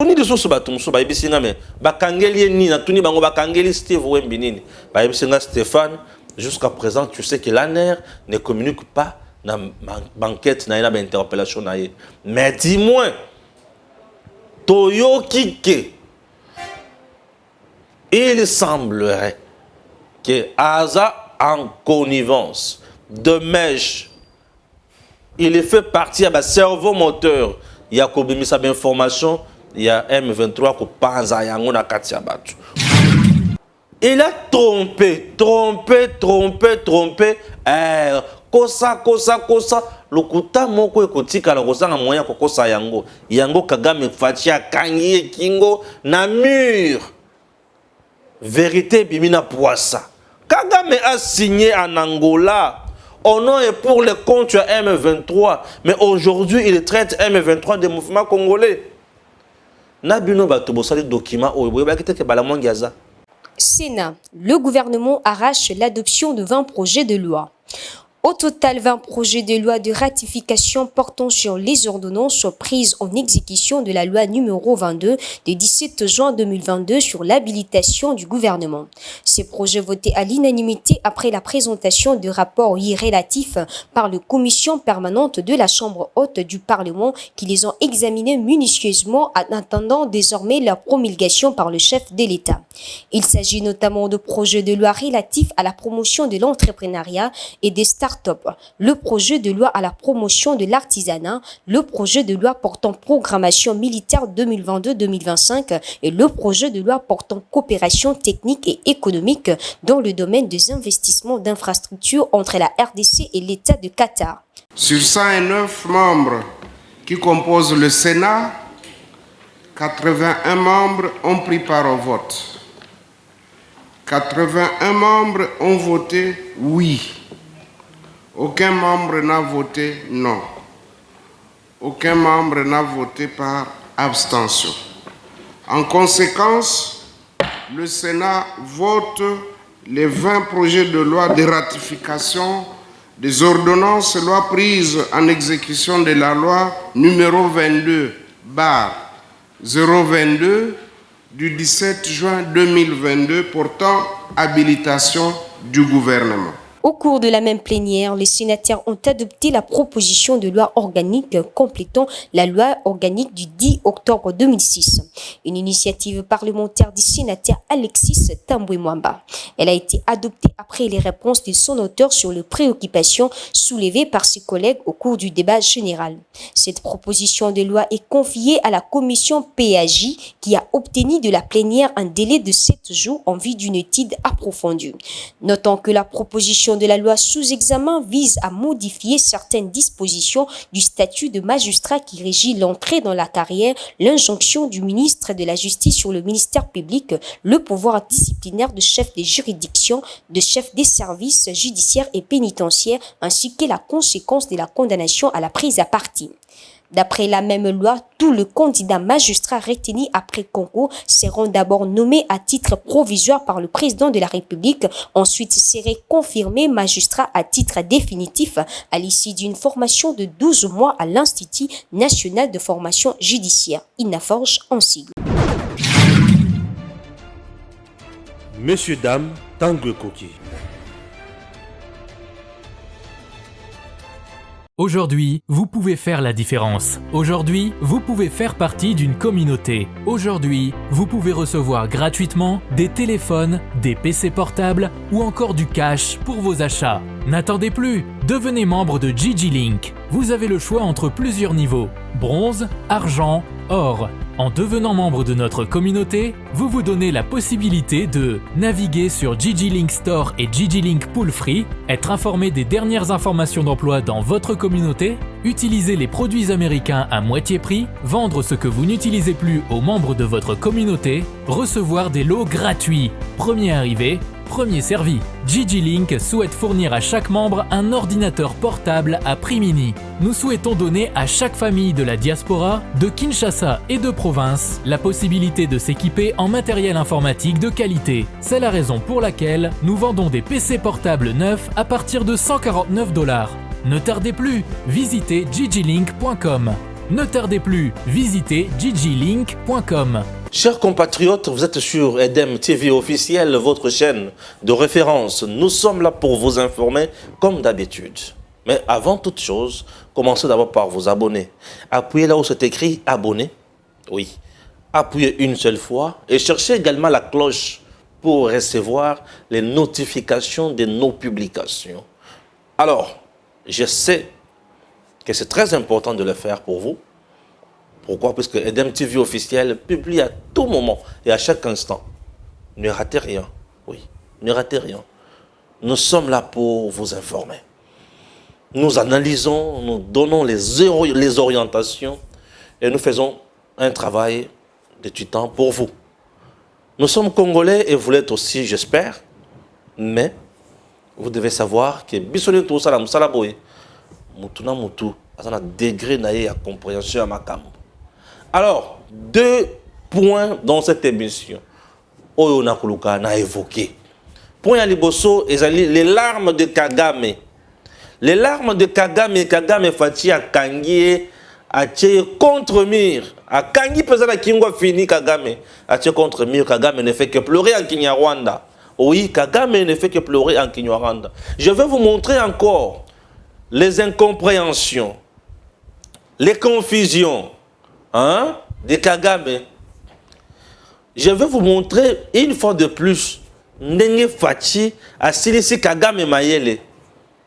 Tuni de soso bato muso ba yebisinga me bakangeli ni na tuni bango bakangeli Steve Wembi nini ba yebisinga Stéphane. Jusqu'à présent tu sais que l'ANER ne communique pas na banquette na ina ba interpellation na ye. Mais dis-moi Toyo Kike, il semblerait que Aza en connivence de mèche, il fait partie de cerveau moteur. Il y a une information, il y a M23 qui pense à Yango na Katia Batu. Il a trompé. Kosa. Lokuta moko ekotika la kosa na moya kokosa yango. Yango Kagame Fatia Kangi Kingo na mur. Vérité bimina poissa. Kagame a signé en Angola. Au nom et pour le compte M23. Mais aujourd'hui, il traite M23 des mouvements congolais. Nabino Batobosa les documents au Balamwangaza. Sénat, le gouvernement arrache l'adoption de 20 projets de loi. Au total, 20 projets de loi de ratification portant sur les ordonnances prises en exécution de la loi numéro 22 du 17 juin 2022 sur l'habilitation du gouvernement. Ces projets votés à l'unanimité après la présentation de rapports relatifs par la commission permanente de la Chambre haute du Parlement qui les ont examinés minutieusement en attendant désormais leur promulgation par le chef de l'État. Il s'agit notamment de projets de loi relatifs à la promotion de l'entrepreneuriat et des start-up, le projet de loi à la promotion de l'artisanat, le projet de loi portant programmation militaire 2022-2025 et le projet de loi portant coopération technique et économique dans le domaine des investissements d'infrastructures entre la RDC et l'État de Qatar. Sur 109 membres qui composent le Sénat, 81 membres ont pris part au vote. 81 membres ont voté oui. Aucun membre n'a voté non. Aucun membre n'a voté par abstention. En conséquence, le Sénat vote les 20 projets de loi de ratification des ordonnances lois prises en exécution de la loi numéro 22/022 du 17 juin 2022 portant habilitation du gouvernement. Au cours de la même plénière, les sénateurs ont adopté la proposition de loi organique complétant la loi organique du 10 octobre 2006, une initiative parlementaire du sénateur Alexis Tambwe-Mwamba. Elle a été adoptée après les réponses de son auteur sur les préoccupations soulevées par ses collègues au cours du débat général. Cette proposition de loi est confiée à la commission PAJ qui a obtenu de la plénière un délai de 7 jours en vue d'une étude approfondie. Notons que la proposition de la loi sous examen vise à modifier certaines dispositions du statut de magistrat qui régit l'entrée dans la carrière, l'injonction du ministre de la Justice sur le ministère public, le pouvoir disciplinaire de chef des juridictions, de chef des services judiciaires et pénitentiaires, ainsi que la conséquence de la condamnation à la prise à partie. D'après la même loi, tous les candidats magistrats retenus après concours seront d'abord nommés à titre provisoire par le président de la République, ensuite seraient confirmés magistrats à titre définitif à l'issue d'une formation de 12 mois à l'Institut national de formation judiciaire, INAFORGE en sigle. Messieurs, dames, Tanguy Koki. Aujourd'hui, vous pouvez faire la différence. Aujourd'hui, vous pouvez faire partie d'une communauté. Aujourd'hui, vous pouvez recevoir gratuitement des téléphones, des PC portables ou encore du cash pour vos achats. N'attendez plus, devenez membre de GG Link. Vous avez le choix entre plusieurs niveaux, bronze, argent, or. En devenant membre de notre communauté, vous vous donnez la possibilité de naviguer sur GG Link Store et GG Link Pool Free, être informé des dernières informations d'emploi dans votre communauté, utiliser les produits américains à moitié prix, vendre ce que vous n'utilisez plus aux membres de votre communauté, recevoir des lots gratuits. Premier arrivé, premier servi. GG Link souhaite fournir à chaque membre un ordinateur portable à prix mini. Nous souhaitons donner à chaque famille de la diaspora, de Kinshasa et de province, la possibilité de s'équiper en matériel informatique de qualité. C'est la raison pour laquelle nous vendons des PC portables neufs à partir de $149. Ne tardez plus, visitez gglink.com. Ne tardez plus, visitez gglink.com. Chers compatriotes, vous êtes sur EDEM TV officiel, votre chaîne de référence. Nous sommes là pour vous informer comme d'habitude. Mais avant toute chose, commencez d'abord par vous abonner. Appuyez là où c'est écrit abonner. Oui. Appuyez une seule fois et cherchez également la cloche pour recevoir les notifications de nos publications. Alors, je sais que c'est très important de le faire pour vous. Pourquoi? Parce que EDEM TV officiel publie à tout moment et à chaque instant. Ne ratez rien. Oui, ne ratez rien. Nous sommes là pour vous informer. Nous analysons, nous donnons les orientations et nous faisons un travail de temps pour vous. Nous sommes Congolais et vous l'êtes aussi, j'espère. Mais vous devez savoir que bisoni tout ça, la boye. Mutuna mutu, ça a degré naïe à compréhension à ma camp. Alors, 2 points dans cette émission. Oyo Nakuluka n'a évoqué. Point à Liboso, les larmes de Kagame. Les larmes de Kagame, Kagame Fati a Kangi, a tiré contre Mir. A Kangi pesant la Kingo fini Kagame. A tiré contre Mir, Kagame ne fait que pleurer en Kinyarwanda. Oui, Kagame ne fait que pleurer en Kinyarwanda. Je vais vous montrer encore les incompréhensions, les confusions de Kagame. Je vais vous montrer une fois de plus Ndenge Fati a silisi Kagame Mayele.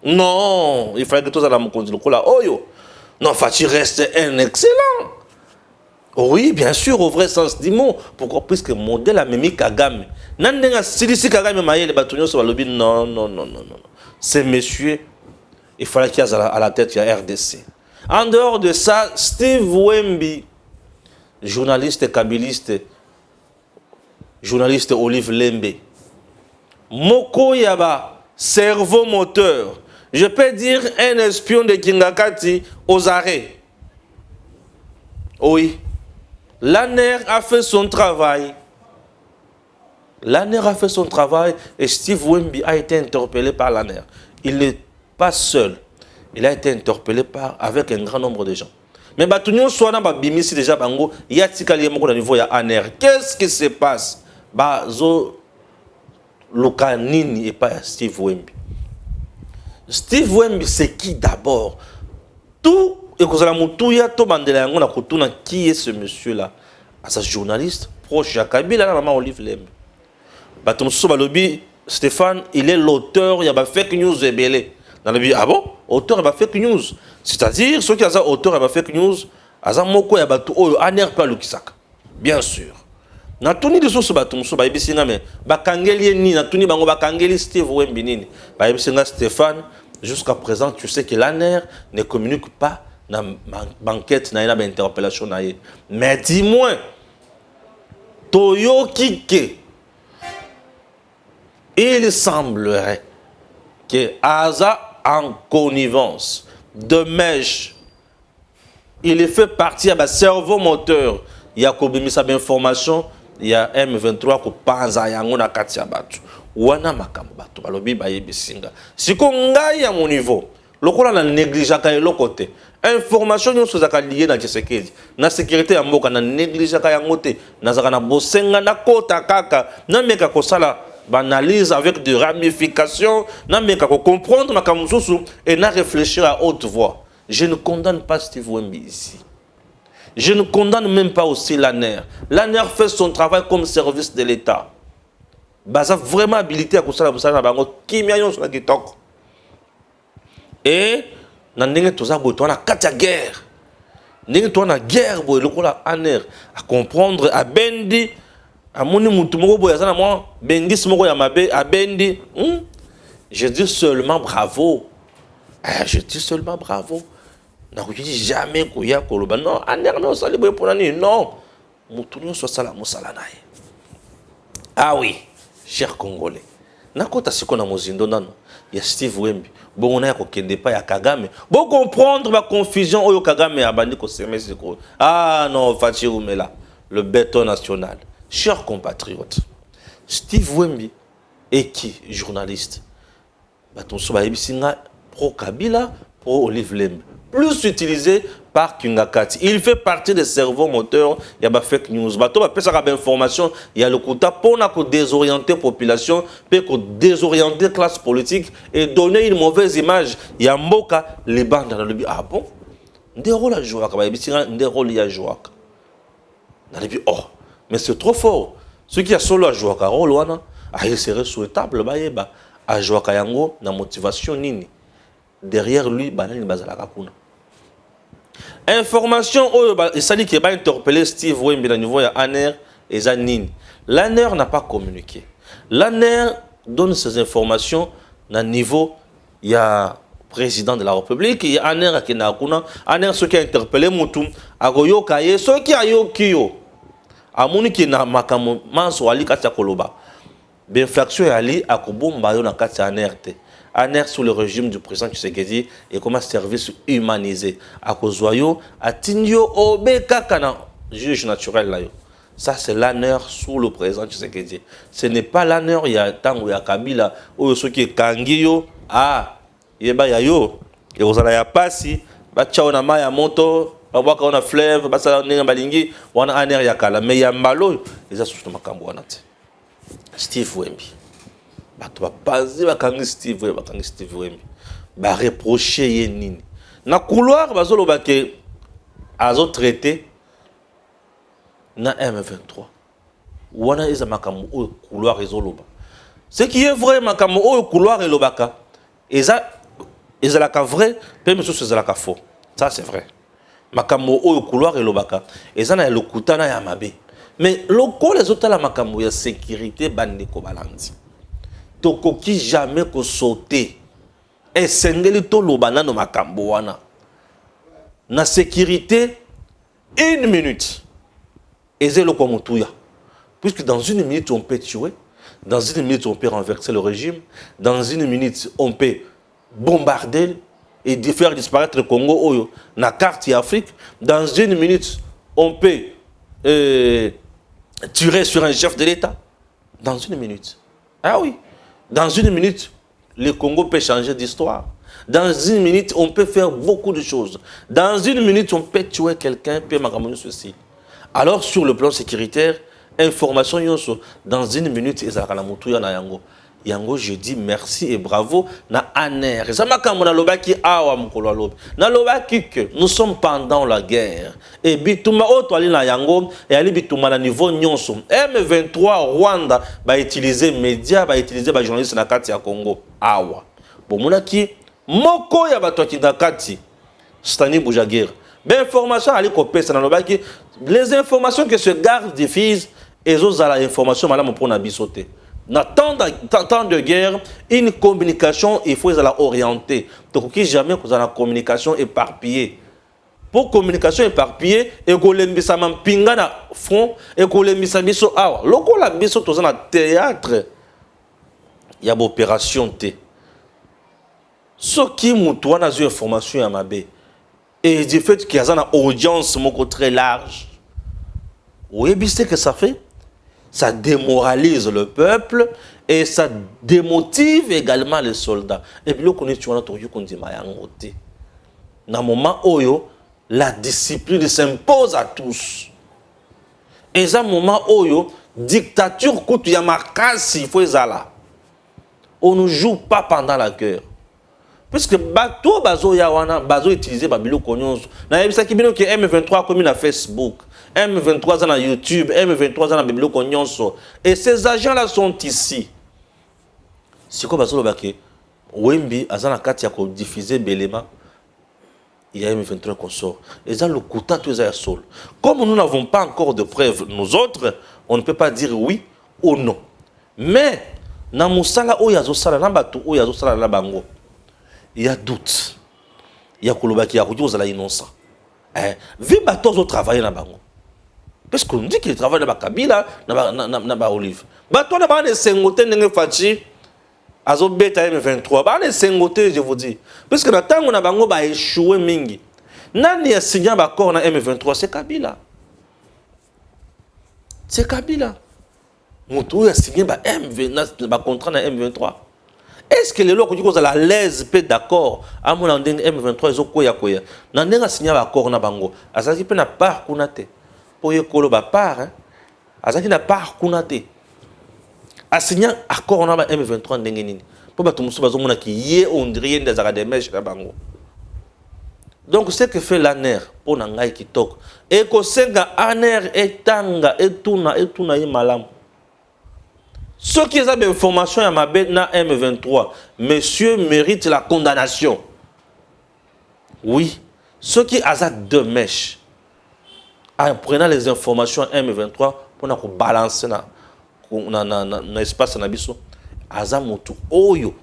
Non, il fallait que tout ça me continue. Non, Fati reste un excellent. Oui, bien sûr, au vrai sens du mot. Pourquoi? Puisque le modèle a mis Kagame. Nandenge silisi Kagame Mayele batunyo sur le lobby. Non. C'est monsieur. Il fallait qu'il y ait à la tête, il y a RDC. En dehors de ça, Steve Wemby, journaliste kabiliste, journaliste Olive Lembe, Moko Yaba, cerveau moteur, je peux dire un espion de Kingakati aux arrêts. Oui, l'ANER a fait son travail. L'ANER a fait son travail et Steve Wemby a été interpellé par l'ANER. Il n'est pas seul. Il a été interpellé avec un grand nombre de gens. Mais Batunyo Swana Bimisi déjà Bango, il y a Tikali Moko au niveau de l'ANER. Qu'est-ce qui se passe? Bazo Lukanini et pas Steve Wemby. Steve Wemby, c'est qui d'abord? Tout, et que la Moutouya, tout Mandela Yango, qui est ce monsieur-là? C'est un journaliste proche de Kabila, la maman Olive Lembe. Batumso Balobi, Stéphane, il est l'auteur, il y a fake news et belé. Dans le but, ah bon? Auteur, il y a fake news. C'est-à-dire, ceux qui ont auteur, il y a fake news, il y a moko, il y a tout, aner pas le kisaka. Bien sûr. Na tuni de soso batumso ba ibisinga me bakangeli ni na tuni bango bakangeli Steve Wemby nini ba ibisinga Stéphane. Jusqu'à présent, tu sais que l'ANER ne communique pas dans banquette na ina interpellation na ye. Mais dis-moi, Toyo Kike, il semblerait que Aza en connivence de mèche, il est fait partie à cerveau moteur. Il y a Kobimisa d'information. Il y a M23 qui panza yango na katia batu. Wana makambo batu balobi ba yebisinga. Siko ngai à mon niveau. Lokola na négligaka elokote. Information nyo sozaka lié na Tshisekedi. Na sécurité ya mboka na négligaka yango te. Na zaka na bosenga na kota kaka. Na meka ko sala banalise avec des ramifications. Na meka ko comprendre makambo susu et na réfléchir à haute voix. Je ne condamne pas Steve Wemby ici. Je ne condamne même pas aussi l'ANER. L'ANER fait son travail comme service de l'État. Baza vraiment habilité à kusala musala bango kimia yon sur la kitok. Et nandenge toza boy to na katia guerre. Ndenge to na guerre boy lokola ANER à comprendre à bendi à moni mutu moko boy azana moi bendi smoko ya mabe à bendi. Je dis seulement bravo. Je dis seulement bravo. Je dis jamais qu'il y a Koloba. Non, non. Ah oui, chers Congolais. Nakota sikona mozindo nano. Il y a Steve Wemby. Bon, on a kokende pas ya Kagame. Bon comprendre ma confusion oyo Kagame a bandi ko semesi ko. Ah non, Fati Oumela, le béton national. Chers compatriotes, Steve Wemby est qui? Journaliste. Baton soba ebisinga pro Kabila, pro Olive Lembe. Plus utilisé parking akati. Il fait partie des cerveaux moteurs, il y a fake news. Bato ba pesa ka information, il y a le kuta pour désorienter population, pour désorienter classe politique et donner une mauvaise image. Il y a mboka les bandes dans le but. Ah bon? Des rôles à jouer, des rôles à jouer. Dans le but, oh, mais c'est trop fort. Ceux qui a solo à jouer, il serait souhaitable à jouer à yango na motivation nini. Derrière lui, banani bazalaka kuna. Information, il s'agit qu'il va interpeller Steve Wemby au niveau de l'ANER et Zanine. L'ANER n'a pas communiqué. L'ANER donne ses informations au niveau il y a président de la République, il y a ANER qui n'a pas. ANER, ceux qui a interpellé Moutoum, Agoyo Kaye, ceux qui a yo Kiyo. Amoni qui n'a makamu manso ali katia koloba. Benfaction ali akobomba yo na katia ANER. ANER sous le régime du président Tshisekedi et comme un service humanisé. À Kozoyo, à Tindio, Obeka Kana, juge naturel là. Ça c'est l'ANER sous le président Tshisekedi. Ce n'est pas l'ANER, il y a tant où il y a Kabila, ou ceux qui est Kangiyo, ah, yeba yayo, et vous allez pas si, bacha on a maya moto, babaka on a fleuve, basa on a balingi, on a ANER yakala, mais il y a malo, ils ont surtout makambo anate. Steve Wemby. Bato bapazi bakangi Steve Wemby ba reprocher ye nini na couloir bazolo bake azo traité na M23 wana eza makambo o couloir ezoloba ce qui est vrai makambo o couloir elobaka eza la ka vrai pe monsieur c'est la ka faux ça c'est vrai makambo o couloir elobaka eza na lokuta na ya mabe mais loko les autres la makambo ya sécurité bandeko balandi tokoki jamais ko sauter et sengeli to lobana no makambo wana na sécurité 1 minute ezelo ko mutuya puisque dans 1 minute on peut tuer, dans 1 minute on peut renverser le régime, dans 1 minute on peut bombarder et faire disparaître le Congo oyo na carte Afrique, dans 1 minute on peut tirer sur un chef de l'État dans 1 minute. Ah oui. Dans 1 minute, le Congo peut changer d'histoire. Dans 1 minute, on peut faire beaucoup de choses. Dans 1 minute, on peut tuer quelqu'un, peut m'accompagner ceci. Alors, sur le plan sécuritaire, information yonso, dans 1 minute, ils ont na yango. Yango, je dis merci et bravo na ANER. Nous sommes pendant la guerre. Et bituma otoali na yango et ali bituma na niveau nyonso. M23 Rwanda va utiliser médias, va utiliser ba journalistes na kati ya Congo. Awa. Bomona ki moko ya bato ki na kati. Stani Boujaguer. Ben information ali kopesa na lobaki les informations que ce garde diffuse et aux la information madame pour na bisoté. Dans temps de guerre, une communication, il faut la orienter. Donc, jamais que vous avez une communication éparpillée. Pour communication éparpillée, et que vous avez un pinga na front, et que vous avez un biso awa. Lorsque vous avez un théâtre, il y a une opération. Ce qui m'a donné une information à ma bé, et du fait qu'il y a une audience très large, vous voyez ce que ça fait? Ça démoralise le peuple et ça démotive également les soldats. Et puis, on est dans le moment où la discipline s'impose à tous. Et dans le moment où la dictature, il faut là. On ne joue pas pendant la guerre. Puisque bateau bazo yawana bazo utilisé babilo konyonzo na yebisa kibino ke M23 comme na Facebook, M23 na YouTube, M23 na babilo konyonzo et ces agents là sont ici. Siko bazo lobake Wemby azana kati ya ko diffuser belema il y a M23 qu'on sort et ça le kuta tout ça sol. Comme nous n'avons pas encore de preuves nous autres, on ne peut pas dire oui ou non. Mais na musala o yazo sala na batu o yazo sala na bango. Il y a doute. Il y a Kolobaki, il y a Koudio, ils innocent. Vu bateaux au travail dans Bango. Parce qu'on dit qu'il travaille dans la Kabila, dans la Olive. Bateau dans les Sengoté, n'est pas fatigué. Azo beta M23. Dans les Sengoté, je vous dis. Parce que dans le temps où Bango va échouer mingi. Nani a signé un accord dans M23, c'est Kabila. C'est Kabila. Moutou a signé un contrat dans M23. est-ce que les lois qui à l'aise peut d'accord à mon M23 ils ont koya nandenga signé accord na bango azaki pe na part kunate pour yekolo ba part hein azaki na part kunate a signé accord na ba M23 ndenge nini pour ba tumusu bazomona ki ye on dirait des académies na bango. Donc ce que fait l'ANER pour nangai kitoko et ko senga ANER etanga etuna ye malamu. Ceux qui ont des informations à ma bête na M23, monsieur mérite la condamnation. Oui, ceux qui ont deux mèches, en prenant les informations M23 pour nous balancer dans l'espace na biso, azamutu oyo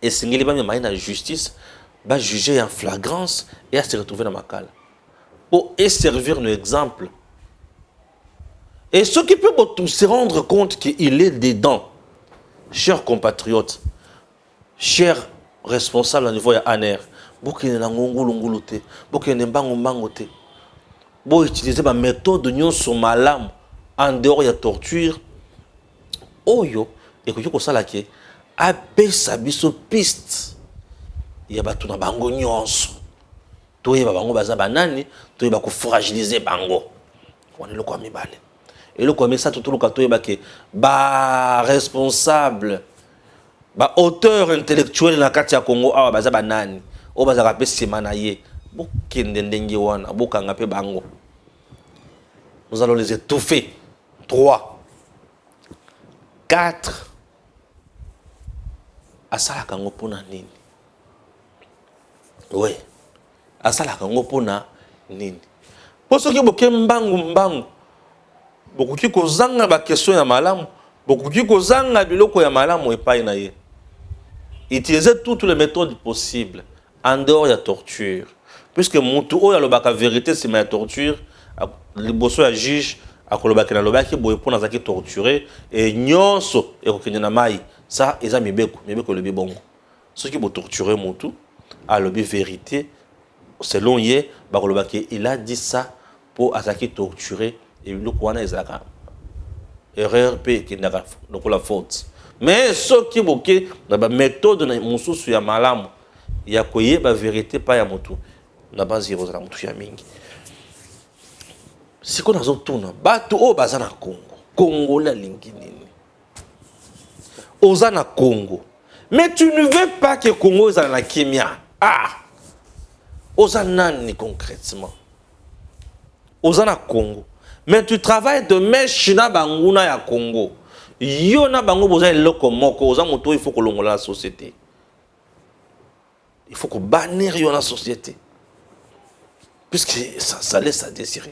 et singeli ba mi na justice, ba juger en flagrance et à se retrouver dans ma cale. Pour servir un exemple. Et ceux qui peuvent se rendre compte qu'il est dedans, chers compatriotes, chers responsables au niveau de l'ANER, vous qui êtes vous utilisez la méthode de sur malam en dehors de la torture. Oyo, et que vous savez que abe sabiso piste, il y a tout na bango nyonso. Tout y a bango baza banani, tout y a ko fragiliser bango. On est le quoi mi balé. Et le commissaire tout le monde ba responsable ba auteur intellectuel na kati ya Congo awa baza banani o baza ka pe semana ye bokende ndenge wana bokanga pe bango. Nous allons les étouffer. 3 4 asala kango pona nini. Oui, asala kango pona nini. Pour ceux qui mbangu beaucoup qui kozanga ba question ya malamu, beaucoup qui kozanga biloko ya malamu epai na ye. Utiliser toutes les méthodes possibles en dehors de la torture. Puisque mutu oyo alobaka vérité c'est ma torture, liboso ya juge akolobaka na lobaki boye pona zaki torturer et nyonso ekokenya na mai. Ça eza mibeko lobi bongo. Ceux qui vont torturer mutu a lobi vérité selon ye bakolobaki il a dit ça pour azaki torturer. Et le Kouana est là. Erreur P qui n'a pas la faute. Mais ce qui est la méthode de Moussou sur Yamalam, il y a quoi la vérité pas Yamotu. La base zéro la Moutou Yamingi. Si qu'on a tourné, bateau au Bazana Congo, Congo la Lingini. Ozana Congo. Mais tu ne veux pas que Congo soit la Kimia. Ah! Ozana ni concrètement. Ozana Congo. Mais tu travailles de mèche na banguna ya Congo. Yo na bango boza eloko moko, oza moto il faut que l'on la société. Il faut que bannir yo la société. Puisque ça laisse à désirer.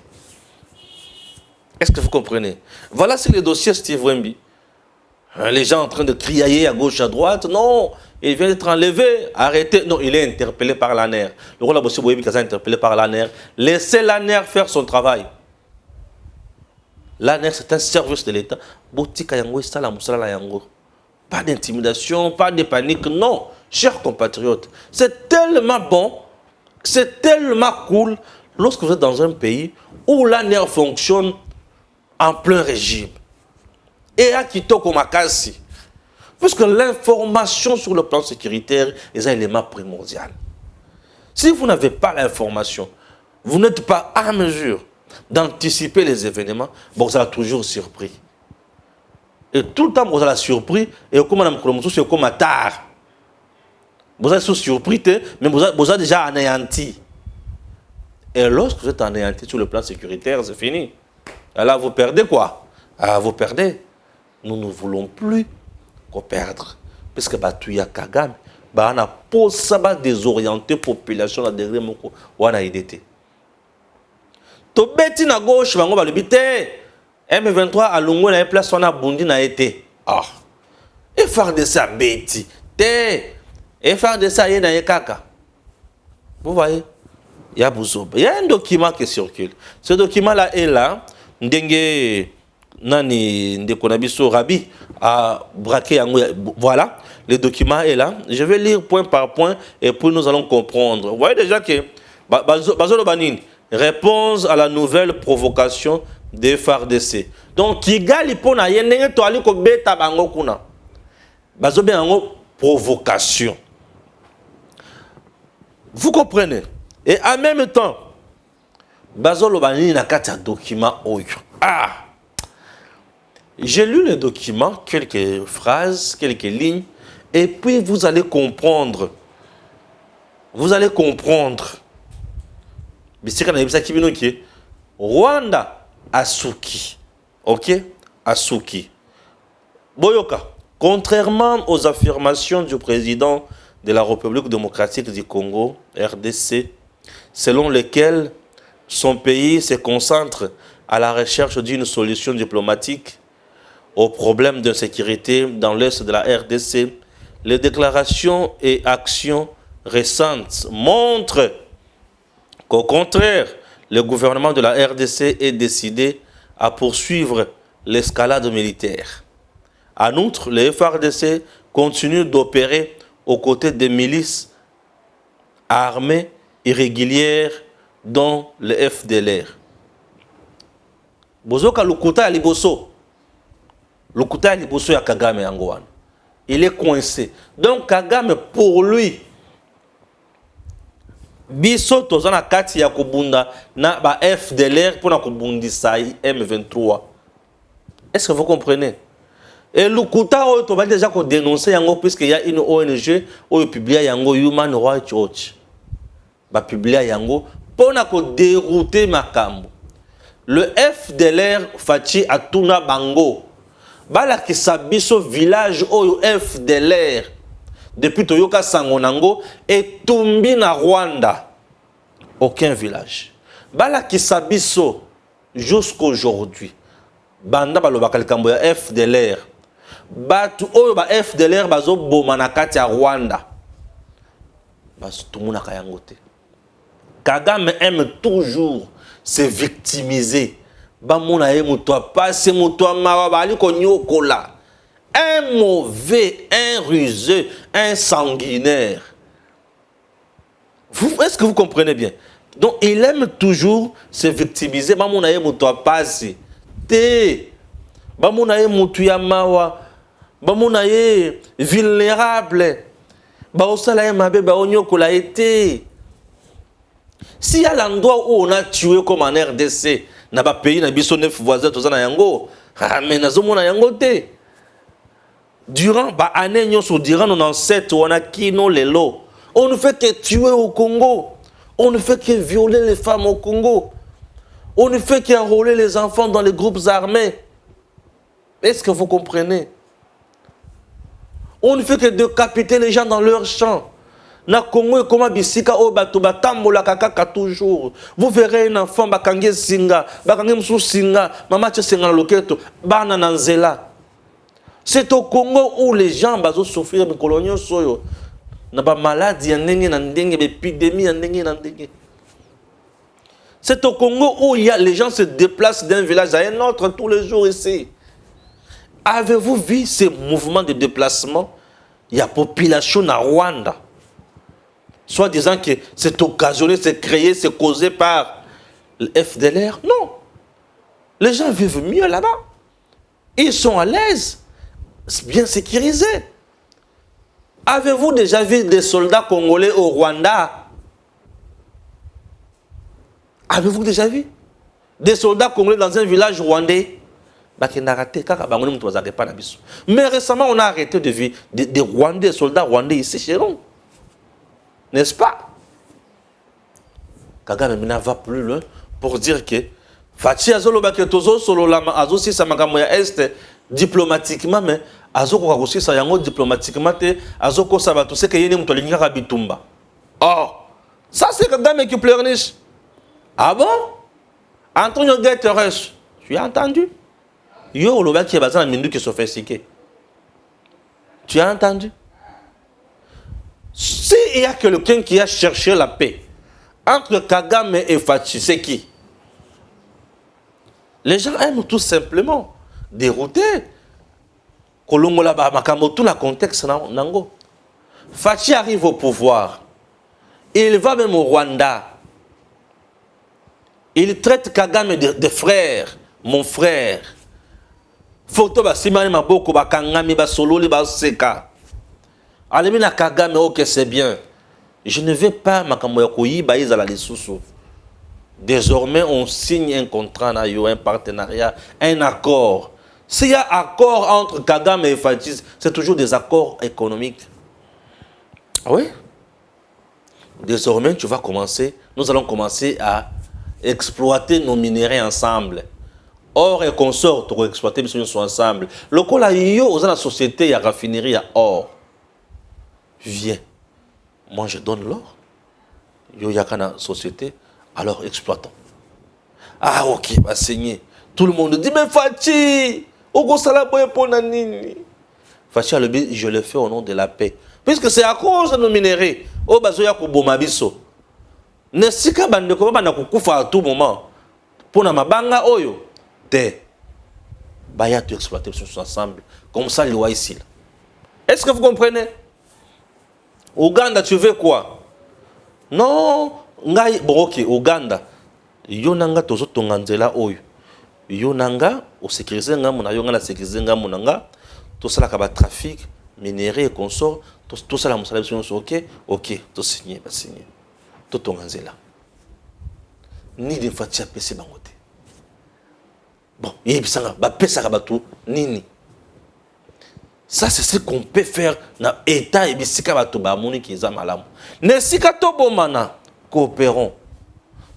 Est-ce que vous comprenez? Voilà c'est le dossier Steve Wemby. Les gens en train de crier à gauche, à droite. Non, il vient d'être enlevé, arrêté. Non, il est interpellé par l'ANER. Le rôle de M. Wemby est interpellé par l'ANER. Laissez l'ANER faire son travail. L'ANER, c'est un service de l'État. Pas d'intimidation, pas de panique, non. Chers compatriotes, c'est tellement bon, c'est tellement cool lorsque vous êtes dans un pays où l'ANER fonctionne en plein régime. Et à Kitoko Makasi. Puisque l'information sur le plan sécuritaire est un élément primordial. Si vous n'avez pas l'information, vous n'êtes pas à mesure d'anticiper les événements, bon, vous allez toujours surpris. Et tout le temps, vous allez surpris, et comme on a c'est comme tard. Vous êtes surpris, mais vous êtes déjà anéanti. Et lorsque vous êtes anéanti sur le plan sécuritaire, c'est fini. Alors vous perdez quoi? Vous perdez. Nous ne voulons plus qu'on perde. Parce que Batouya Kagame, on a posé désorienter la population dans derrière moko on a aidé. To beti na gauche bango ba lebité M23 a longo na place on a bondi na été. Ah. Et faire de ça beti. Et faire de ça yena kaka. Vous voyez? Il y a un document qui circule. Ce document là est là. Ndenge nani ndekonabiso Rabi a braqué. Voilà, le document est là. Je vais lire point par point et puis nous allons comprendre. Vous voyez déjà que Bazolo Banin réponse à la nouvelle provocation des FARDC. Donc Kigali pona yenenge to ali ko beta bango kuna. Bazobe yango provocation. Vous comprenez? Et en même temps, Bazolo Bani n'a qu'à un document. Ah! J'ai lu le document, quelques phrases, quelques lignes, et puis vous allez comprendre. Vous allez comprendre. Rwanda Asuki. Ok? Asuki. Boyoka. Contrairement aux affirmations du président de la République démocratique du Congo, RDC, selon lesquelles son pays se concentre à la recherche d'une solution diplomatique aux problèmes d'insécurité dans l'est de la RDC, les déclarations et actions récentes montrent qu'au contraire, le gouvernement de la RDC est décidé à poursuivre l'escalade militaire. En outre, le FARDC continue d'opérer aux côtés des milices armées irrégulières dont le FDLR. Bozoka Lukuta Aliboso. Lukuta Aliboso ya Kagame Angouane. Il est coincé. Donc Kagame, pour lui, biso tozana kati ya kubunda na ba FDLR pour na kubundisa M23. Est-ce que vous comprenez? Et Lukuta on va déjà dénoncer yango puisqu'il y a une ONG où publie yango Human Rights Watch. Ba publie yango pour na ko dérouter makambo. Le FDLR Fachi Atuna Bango. Bala ki sabiso village au FDLR depuis Toyoka Sangonango et Tumbi na Rwanda. Aucun village. Bala ki sabiso jusqu'aujourd'hui. Banda balobaka likambo ya FDLR. Batu oyo ba FDLR bazo boma na kati ya Rwanda. Baso tumuna kayango te. Kagame aime toujours se victimiser. Bamona ye mutoa passe mutoa mawa bali konyokola. Un mauvais, un ruseux, un sanguinaire. Est-ce que vous comprenez bien? Donc il aime toujours se victimiser. Bamona ye mutoa passe. Te. Bamona ye mutuya mawa. Bamona ye vulnérable. Baosala ye mabe ba onyokola été. S'il y a l'endroit où on a tué comme en RDC, n'a pas pays, n'a pas 9 voisins, tout ça na yango, mais n'a pas yango te. Durant, durant nos ancêtres, on a kino les lots. On ne fait que tuer au Congo. On ne fait que violer les femmes au Congo. On ne fait qu'enrôler les enfants dans les groupes armés. Est-ce que vous comprenez? On ne fait que décapiter les gens dans leurs champs. Na Congo comment bisika o bato batambola kaka toujours. Vous verrez un enfant bakange singa, bakange musu singa, mama tche singa loketo, bana nanzela. C'est au Congo où les gens bazo souffrir de coloniaux soyo. Na ba maladie ndenge na ndenge, épidémie ndenge na ndenge. C'est au Congo où les gens se déplacent d'un village à un autre tous les jours ici. Avez-vous vu ces mouvements de déplacement? Il y a population na Rwanda. Soit disant que c'est occasionné, c'est créé, c'est causé par le FDLR. Non. Les gens vivent mieux là-bas. Ils sont à l'aise, bien sécurisés. Avez-vous déjà vu des soldats congolais au Rwanda? Avez-vous déjà vu des soldats congolais dans un village rwandais? Mais récemment, on a arrêté de vivre des Rwandais, soldats rwandais ici chez nous. N'est-ce pas? Kagame ne va plus loin pour dire que Fachi Azolo Baketozo solo lama azo si samagamo ya est diplomatiquement mais azo ko aussi sa yango diplomatiquement te azo ko sabato c'est que yene muto lingaka bitumba. Oh, ça c'est Kagame qui pleurniche. Ah bon? Antonio Guterres, tu as entendu? Yo lo baki bazana mindu qui sophistiqué. Tu as entendu? S'il y a quelqu'un qui a cherché la paix entre Kagame et Fachi, c'est qui? Les gens aiment tout simplement dérouter. Kolongola ba makambo tout la contexte nango. Fachi arrive au pouvoir. Il va même au Rwanda. Il traite Kagame de frère, mon frère. Photo ba simani maboko ba kangami ba sololi ba seka. Alemi na Kagame, ok, c'est bien. Je ne vais pas makamoyakoyi baïza la lisusu. Désormais, on signe un contrat, un partenariat, un accord. S'il y a accord entre Kagame et Fachi, c'est toujours des accords économiques. Ah oui? Désormais, nous allons commencer à exploiter nos minéraux ensemble. Or et consort pour exploiter nos minéraux ensemble. Le col a yo dans la société, il y a raffinerie, il y a or. Viens. Moi, je donne l'or. Yo y a dans la société. Alors, exploitons. Ah, ok, bah, signé. Tout le monde dit, mais Fachi, Fachi, je le fais au nom de la paix. Puisque c'est à cause de nos minéraux. Oh, bah, zoya ko bomabiso. Ne sika bande ko ba na kukufa à tout moment. Pour na mabanga oyo. Te. Bah, y a tout exploité ensemble. Comme ça, loi ici. Est-ce que vous comprenez? Ouganda, tu veux quoi? Non. Ngai bon ok Uganda yo nanga tozo tonganzela oyo yo nanga o sécuriser nga mona yo nga la sécuriser nga mona nga to sala ka ba trafic minéraux et consort to sala musala biso ok to signer ba signer to tonganzela ni de Fachi pese bangote bon yebisanga ba pesa ka batu nini. Ça c'est ce qu'on peut faire na état et bisika batu ba moni ki za malamu ne sika to bomana. Coopérons,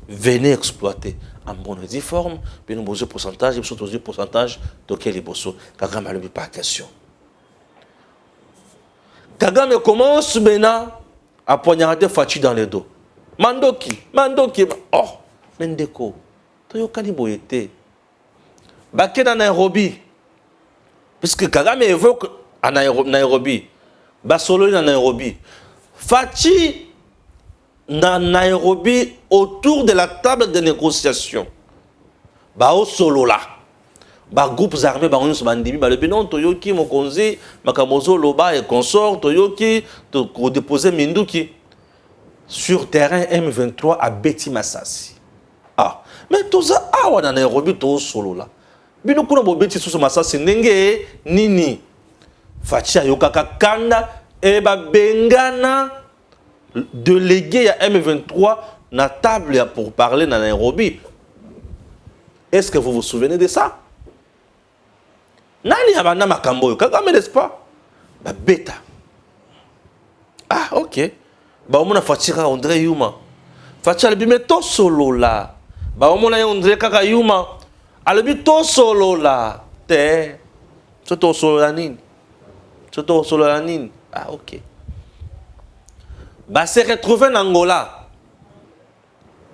venez exploiter en bonne et due forme, puis nous avons un pourcentage, nous avons un pourcentage de quel est bosso. Kagame n'a pas de question. Kagame commence maintenant à poignarder Fachi dans le dos. Mandoki, oh, Mendeko, tu as caniboyete. Baké dans Nairobi, puisque Kagame évoque à Nairobi, Basolo dans Nairobi, Fachi. Dans Nairobi, autour de la table de négociation, au solo là, groupes armés, on bandimi, le binon toyoki mokonzi, makamozo loba et consort toyoki, to déposer minduki sur terrain M23 à Beti Masasi. Ah, mais tout ça, dans Nairobi, tout solo là. Bino kuna bo Beti sous Masasi nenge nini. Fachi ayokaka kanda et bengana. Délégué à M23 na table pour parler dans Nairobi. Est-ce que vous vous souvenez de ça? Nani abana makambo Kagame n'est-ce pas? Ba beta. Ah ok. Ba omona Fachi ka André Yuma. Fachi albi meto solo là. Ba omona André kaka Yuma. Albi to solo là. Te. To solo la nini. To solo la nini. Ah ok. Bah, se retrouver en Angola.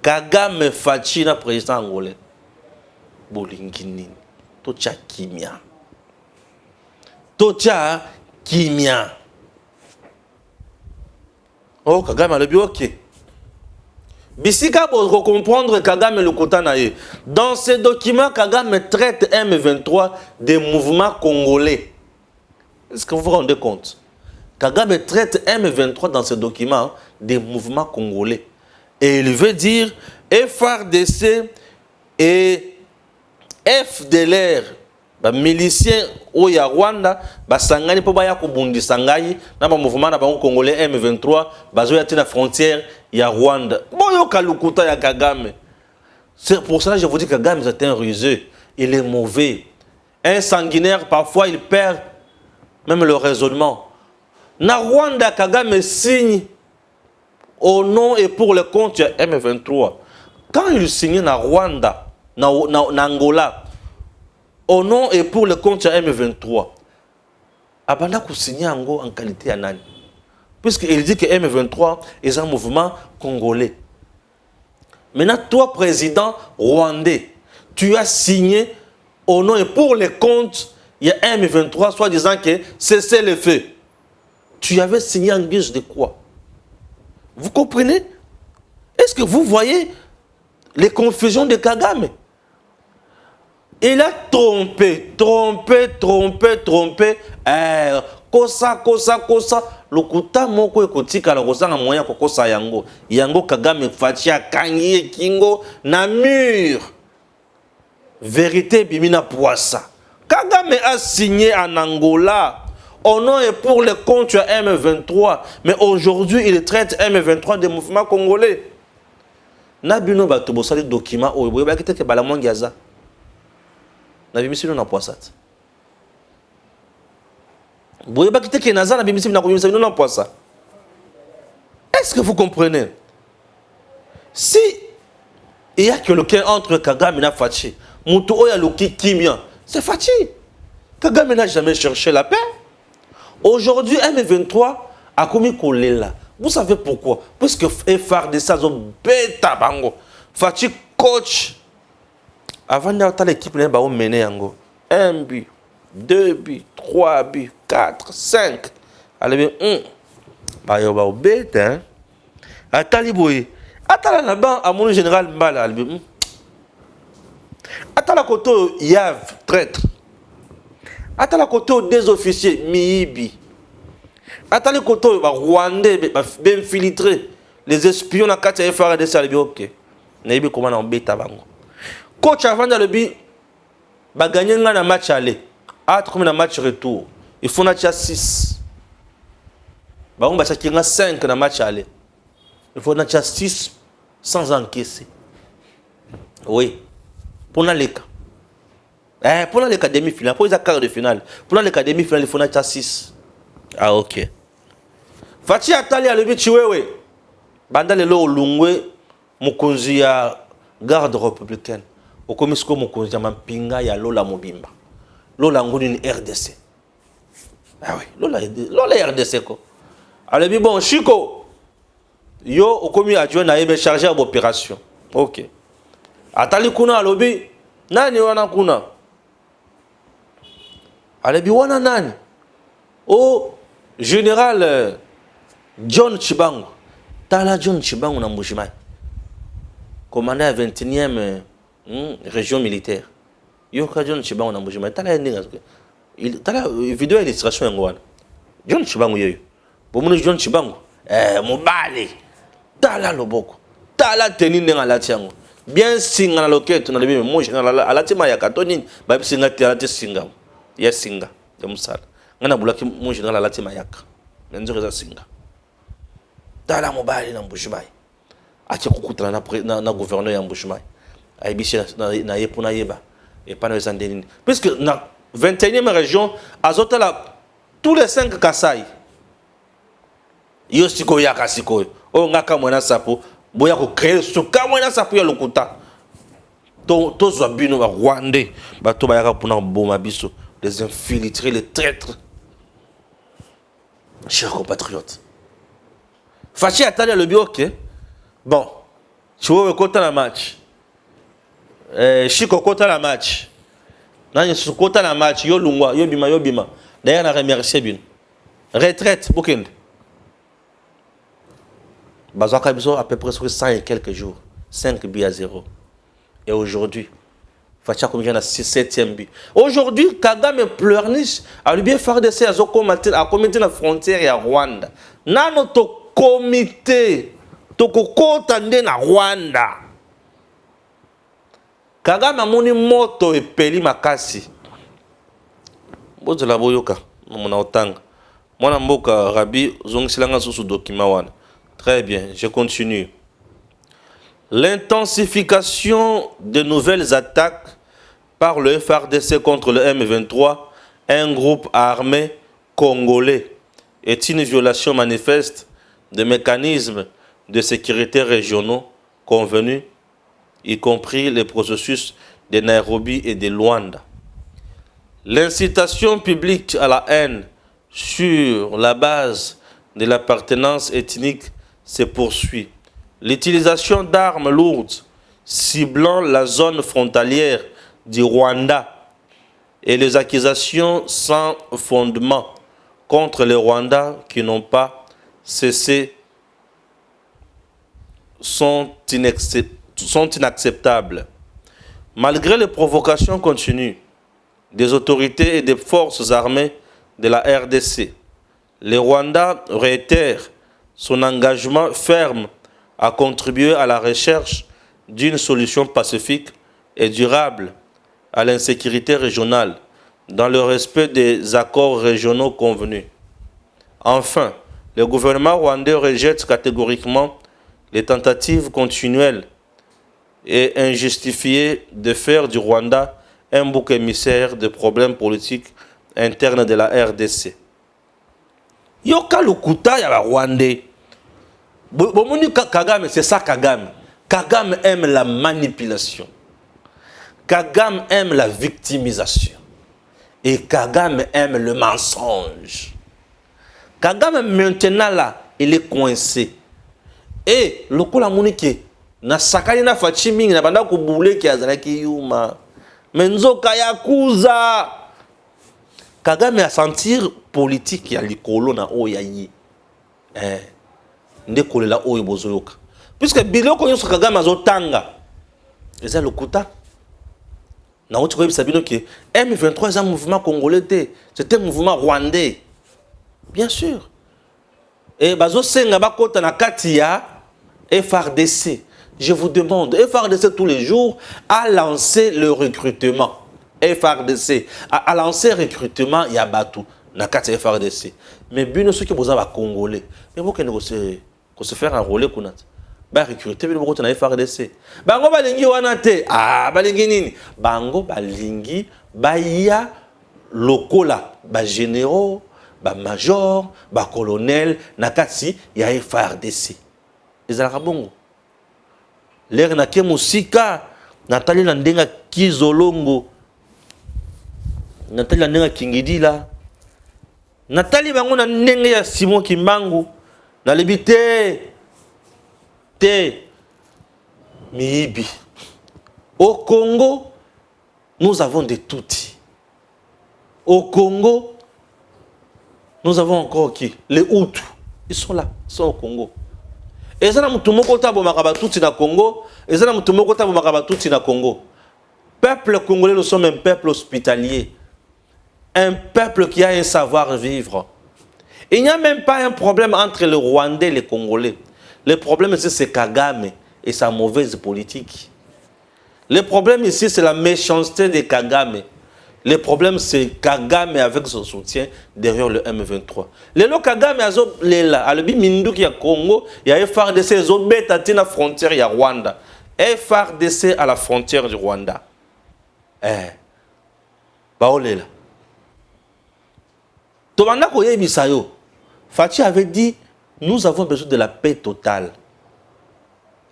Kagame Fachi na président angolais. Bolingini. Tocha kimia. Oh, Kagame a le bio ok. Bisika pour comprendre Kagame le Kotanaye. Dans ces documents, Kagame traite M23 des mouvements congolais. Est-ce que vous vous rendez compte? Kagame traite M23 dans ce document des mouvements congolais. Et il veut dire FRDC et FDLR, miliciens au Rwanda, Sangani po baya ko bundi sangai, na mouvement na bango congolais M23, bazo yati na frontière ya Rwanda. Boyo kalukuta ya Kagame. C'est pour cela que je vous dis que Kagame c'est un ruseux, il est mauvais. Un sanguinaire, parfois il perd même le raisonnement. Na Rwanda, Kagame signe au nom et pour le compte de M23. Quand il signe na Rwanda, na Angola, au nom et pour le compte de M23, Abanda ko signe en qualité de nani. Puisqu'il dit que M23 est un mouvement congolais. Maintenant, toi, président rwandais, tu as signé au nom et pour le compte de M23, soit disant que c'est le fait. Tu avais signé en guise de quoi? Vous comprenez? Est-ce que vous voyez les confusions de Kagame? Il a trompé. Kosa. Lokuta moko ekotika la kozanga moya kokosa yango. Yango Kagame Fachi akangi kingo na mur. Vérité bimina poissa. Kagame a signé en Angola. au nom et pour le compte du M23. Mais aujourd'hui, il traite M23 des mouvements congolais. Nabino Batobosa, les documents, oh, vous voyez que Balamon Gaza. Nabimisi non poissat. Vous voyez que Naza, Nabimisi non poissat. Est-ce que vous comprenez? Si il y a quelqu'un entre Kagame et Fachi, Moutou Oya Loki Kimia, c'est Fachi. Kagame n'a jamais cherché la paix. Aujourd'hui, M23 a commis Kolela. Vous savez pourquoi? Parce que FARDC ont bêta bango. Fachi coach. Avant d'avoir l'équipe, on a mené 1 but, 2 buts, 3 buts, 4, 5. Allez, on va bêta. Attends, boy. Attends là-bas, à mon général Mbala. Attends la côté Yav, traître. Attends la côté des officiers, Miibi. Attends le côté Rwandais, bien infiltré. Les espions à 4 FARDC, ça ok. Naïbi comment on bête avant. Coach avant dans le but, va gagner un match aller. Comme un match retour. Il faut en 6. On va chercher 5 dans le match aller. Il faut en 6 sans encaisser. Oui. Pour les cas. Pour les demi-finales, pour les quarts de finale. Pour les demi-finales, il faut en 6. Ah, ok. Fati Atali a le but, oui. Banda le lo lungwe, mukonzi ya garde républicaine. Au komisko mukonzi ya mampinga ya Lola Mobimba. Lola ngoni ni RDC. Ah oui, Lola RDC ko. Alors bon, Chico. Yo, au commis adjoint na ebe chargé d'opération. Ok. Atali kuna alobi, nani wana kuna? Alebi wana nani? Oh, général John Chibango. Tala John Chibango na Mbujimayi. Commandant à 21e région militaire. Yo ka John Chibango na Mbujimayi. Tala ndinga. Tala vidéo illustration ngwana. John Chibango yeyo. Bomuni John Chibango. Mobali. Tala loboko. Tala teni ndenga latiango. Bien singa na loketo na lebi mo général alatima ya katoni ba singa ti alati singa. Ya singa. Ya musala. Ngana bulaki mo général alatima yaka. Nzoro za singa. Tala mobali na Mbujimayi. Ache kukutana na gouverneur ya Mbujimayi. Aibishi na yepuna yeba. Et pas na zandeni. Puisque na 21e région azotala tous les 5 Kasai. Yo siko yaka siko. O ngaka mwana sapo boya ko créer suka mwana sapo ya lokuta. To zo bino ba Rwandais bato ba yaka pona boma biso, les infiltrés, les traîtres. Chers compatriotes. Fachi Atali le bio ok. Bon. Tu vois kota la match. Chiko kota la match. Nani su kota la match yo lungwa yo bima. D'ailleurs na remercier bin. Retraite bokende. Bazaka biso à peu près sur 100 et quelques jours. 5 buts à 0. Et aujourd'hui, Facha comme vient à 7e but. Aujourd'hui, Kagame pleurniche a lui bien faire des à comité la frontière à Rwanda. Na notre comité to kokotande na Rwanda. Kagame amoni moto e peli makasi. Bozo la boyoka mona otanga. Mwana mboka Rabi zongisilanga sous document wana. Très bien, je continue. L'intensification de nouvelles attaques par le FARDC contre le M23, un groupe armé congolais, est une violation manifeste des mécanismes de sécurité régionaux convenus, y compris les processus de Nairobi et de Luanda. L'incitation publique à la haine sur la base de l'appartenance ethnique se poursuit. L'utilisation d'armes lourdes ciblant la zone frontalière du Rwanda et les accusations sans fondement contre les Rwandais qui n'ont pas cessé sont inacceptables. Malgré les provocations continues des autorités et des forces armées de la RDC, les Rwandais réitèrent son engagement ferme à contribuer à la recherche d'une solution pacifique et durable à l'insécurité régionale dans le respect des accords régionaux convenus. Enfin, le gouvernement rwandais rejette catégoriquement les tentatives continuelles et injustifiées de faire du Rwanda un bouc émissaire de problèmes politiques internes de la RDC. Yoka Lukuta ya Rwandais. Bomoni Kagame, c'est ça Kagame. Kagame aime la manipulation. Kagame aime la victimisation. Et Kagame aime le mensonge. Kagame maintenant là, il est coincé. Et le coup la monique, na sakali na fachimingi na banda ko boule ki azalaki yuma. Menzoka yakuza. Kagame a sentir politique ya likolo na oyayi. Nde kolela oyo bozoyoka. Puisque biloko nyonso Kagame azotanga. Eza lokuta. Na on trouve sabino que M23 est un mouvement congolais, c'est un mouvement rwandais. Bien sûr. Et bazo senga bakota na katia FRDC. Je vous demande, FRDC tous les jours a lancé le recrutement. FRDC a lancé le recrutement Yabatu na katia FRDC. Mais bino ceux qui boza ba congolais. Mais vous que se faire enrôler kunat. Ba recruter bino bakota na FRDC. Bango balingi wana te. Ah balingi nini? Bango balingi baya lokola ba généraux, ba major, ba colonel nakati ya FRDC. Ezalaka bongo. L'air na ke musika Nathalie Landenga Kizolongo. Nathalie Landenga Kingidila. Nathalie bango na ndenge ya Simon Kimbangu. Na lebite te miibi. Au Congo, nous avons des toutis. Au Congo, nous avons encore qui? Les Hutus. Ils sont là, ils sont au Congo. Et ça, nous avons na Congo. Et ça, nous avons na Congo. Peuple congolais, nous sommes un peuple hospitalier. Un peuple qui a un savoir-vivre. Il n'y a même pas un problème entre le Rwandais et les Congolais. Le problème ici, c'est Kagame et sa mauvaise politique. Le problème ici, c'est la méchanceté de Kagame. Le problème, c'est Kagame avec son soutien derrière le M23. Le Kagame a là, le Minduki à Congo, il y a FRDC, ils à la frontière ya Rwanda. FRDC à la frontière du Rwanda. Baolela. Tomanda Koye Bisayo. Fachi avait dit, nous avons besoin de la paix totale.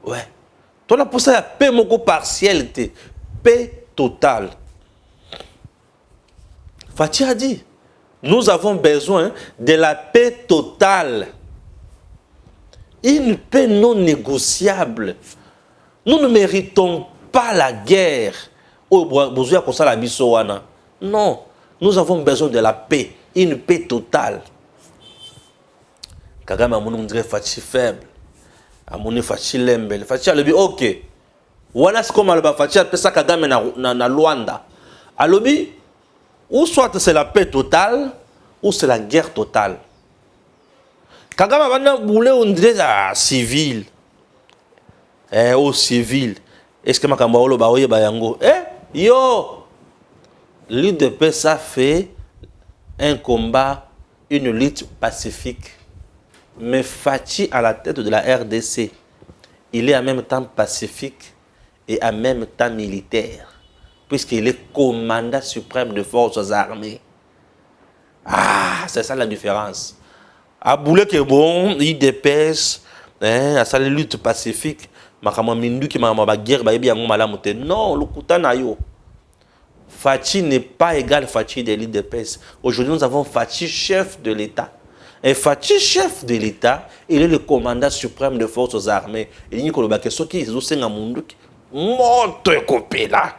Ouais. On a poussé la paix moko partielle, paix totale. Fachi a dit, nous avons besoin de la paix totale. Une paix non négociable. Nous ne méritons pas la guerre. Non, nous avons besoin de la paix. Une paix totale. Kagame a mon dirait Fachi faible. A mon Fachi lembel. Fachi a le dit, ok. Voilà ce qu'on a Fachi a fait ça Kagame na Luanda. A le dit, ou soit c'est la paix totale, ou c'est la guerre totale. Kagame a voulu on dirait civil. Au civil. Est-ce que Makamba Olo Baoye Bayango? Yo! L'UDP, ça fait un combat, une lutte pacifique. Mais Fachi à la tête de la RDC, il est en même temps pacifique et en même temps militaire. Puisqu'il est commandant suprême de forces armées. Ah, c'est ça la différence. À Boulé qui est bon, il dépêche, à sa lutte pacifique. Non, le Koutanayo. Fachi n'est pas égal à Fachi de l'IDPS. Aujourd'hui, nous avons Fachi, chef de l'État. Et Fachi, chef de l'État, il est le commandant suprême des forces armées. Et il y a une question qui est aussi un monde qui est coupé là.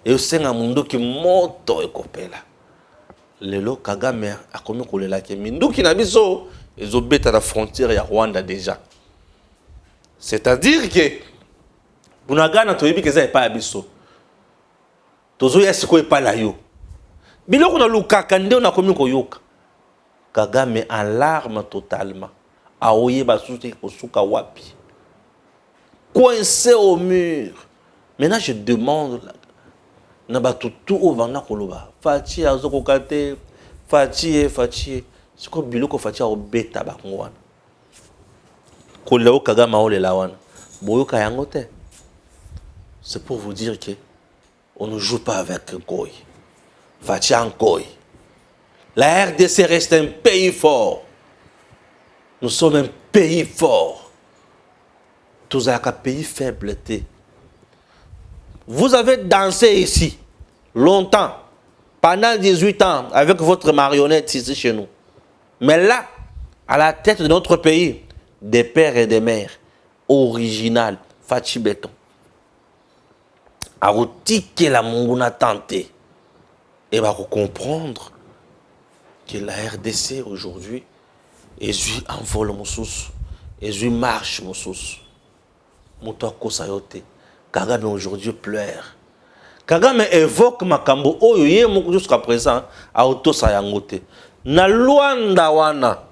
Et aussi un monde qui est coupé là. Le Kagame a commis que le qui Mindu qui n'a pas besoin, ils ont bêté à la frontière, il y a Rwanda déjà. C'est-à-dire que Bunagana toyebi que ça n'est pas abisso. Tozo ya siko pas la yo. Biloko na lukaka nde on a commis ko yoka. Kagame en larmes totalement. Aoye basuti kosuka wapi. Coincé au mur. Maintenant je demande na bato tu o vanda koloba Fachi azokoka te Fachi siko biloko Fachi obeta bango wana kolela o Kagame olela wana boyoka yango te. C'est pour vous dire que on ne joue pas avec Goy. Fachi en Goy. La RDC reste un pays fort. Nous sommes un pays fort. Tous un pays faible. Vous avez dansé ici longtemps, pendant 18 ans, avec votre marionnette ici chez nous. Mais là, à la tête de notre pays, des pères et des mères, original, Fachi Béton. À vous tiquer la monguna tenté. Et va comprendre que la RDC aujourd'hui, est en vol moussous, est marche moussous. Moutoua Kosayote. Kagame aujourd'hui pleure. Kagame évoque Makambo Oyoye jusqu'à présent à Auto Sayangote. Na Luanda wana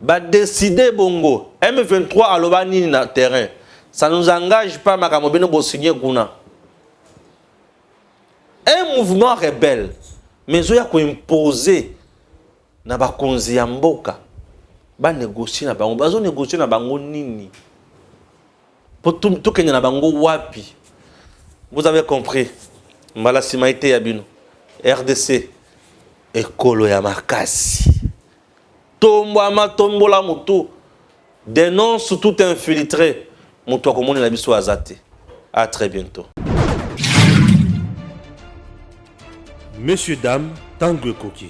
ba décider bongo M23 à l'Obani na terrain. Ça nous engage pas Makambo beno bo signer kuna. Un mouvement rebelle mais oya ko imposer na ba konzi ya mboka ba négocier na bango bazo négocier na bango nini pour tout kenya na bango wapi. Vous avez compris. Mbala simaite ya bino RDC ekolo ya makasi tomboama tombola mutu dénonce tout infiltré mutu akomoni na biso azate. À très bientôt. Messieurs, dames, Tanguy Koki.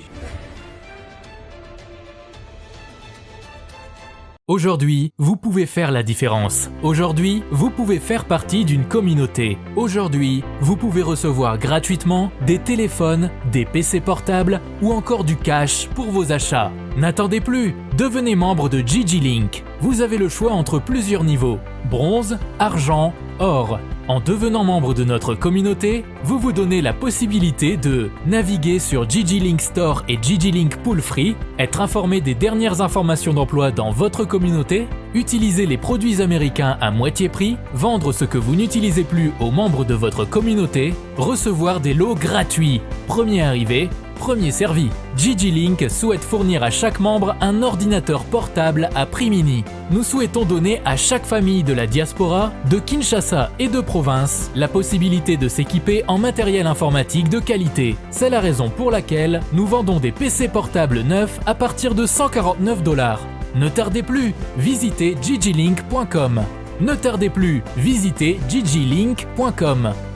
Aujourd'hui, vous pouvez faire la différence. Aujourd'hui, vous pouvez faire partie d'une communauté. Aujourd'hui, vous pouvez recevoir gratuitement des téléphones, des PC portables ou encore du cash pour vos achats. N'attendez plus, devenez membre de GG Link. Vous avez le choix entre plusieurs niveaux, bronze, argent, or. En devenant membre de notre communauté, vous vous donnez la possibilité de naviguer sur GG Link Store et GG Link Pool Free, être informé des dernières informations d'emploi dans votre communauté, utiliser les produits américains à moitié prix, vendre ce que vous n'utilisez plus aux membres de votre communauté, recevoir des lots gratuits. Premier arrivé, premier servi. GG Link souhaite fournir à chaque membre un ordinateur portable à prix mini. Nous souhaitons donner à chaque famille de la diaspora, de Kinshasa et de province, la possibilité de s'équiper en matériel informatique de qualité. C'est la raison pour laquelle nous vendons des PC portables neufs à partir de $149. Ne tardez plus, visitez gglink.com. Ne tardez plus, visitez gglink.com.